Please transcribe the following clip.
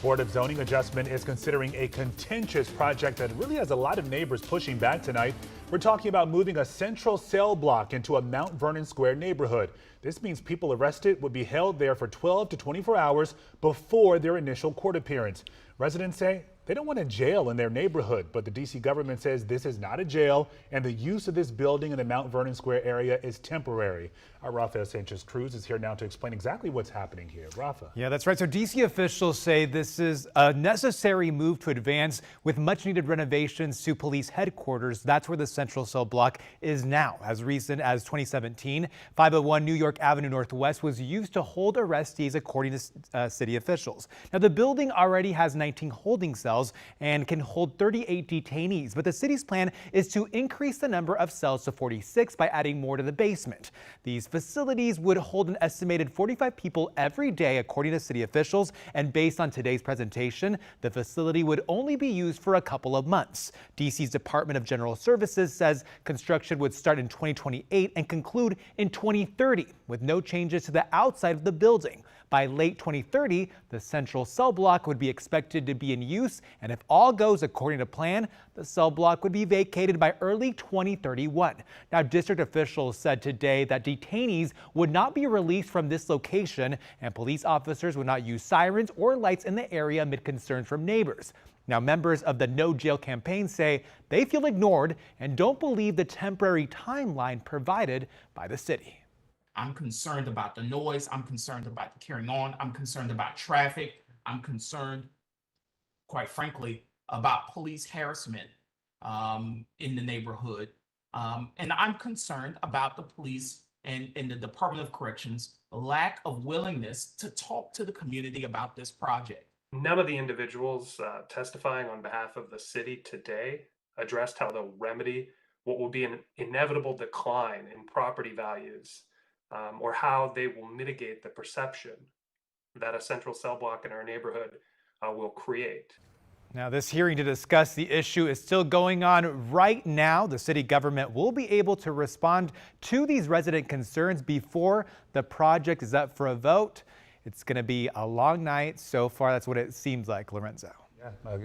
Board of Zoning Adjustment is considering a contentious project that really has a lot of neighbors pushing back tonight. We're talking about moving a central cell block into a Mount Vernon Square neighborhood. This means people arrested would be held there for 12 to 24 hours before their initial court appearance. Residents say they don't want a jail in their neighborhood, but the D.C. government says this is not a jail and the use of this building in the Mount Vernon Square area is temporary. Our Rafael Sanchez Cruz is here now to explain exactly what's happening here. Rafa. Yeah, that's right. So D.C. officials say this is a necessary move to advance with much needed renovations to police headquarters. That's where the central cell block is now. As recent as 2017, 501 New York Avenue Northwest was used to hold arrestees, according to city officials. Now, the building already has 19 holding cells and can hold 38 detainees, but the city's plan is to increase the number of cells to 46 by adding more to the basement. These facilities would hold an estimated 45 people every day, according to city officials, and based on today's presentation, the facility would only be used for a couple of months. DC's Department of General Services says construction would start in 2028 and conclude in 2030, with no changes to the outside of the building. By late 2030, the central cell block would be expected to be in use, and if all goes according to plan, the cell block would be vacated by early 2031. Now, district officials said today that detainees would not be released from this location, and police officers would not use sirens or lights in the area amid concerns from neighbors. Now, members of the No Jail campaign say they feel ignored and don't believe the temporary timeline provided by the city. I'm concerned about the noise. I'm concerned about the carrying on. I'm concerned about traffic. I'm concerned, quite frankly, about police harassment in the neighborhood. And I'm concerned about the police and the Department of Corrections' lack of willingness to talk to the community about this project. None of the individuals testifying on behalf of the city today addressed how they'll remedy what will be an inevitable decline in property values, or how they will mitigate the perception that a central cell block in our neighborhood will create. Now, this hearing to discuss the issue is still going on right now. The city government will be able to respond to these resident concerns before the project is up for a vote. It's going to be a long night so far. That's what it seems like, Lorenzo. Yeah.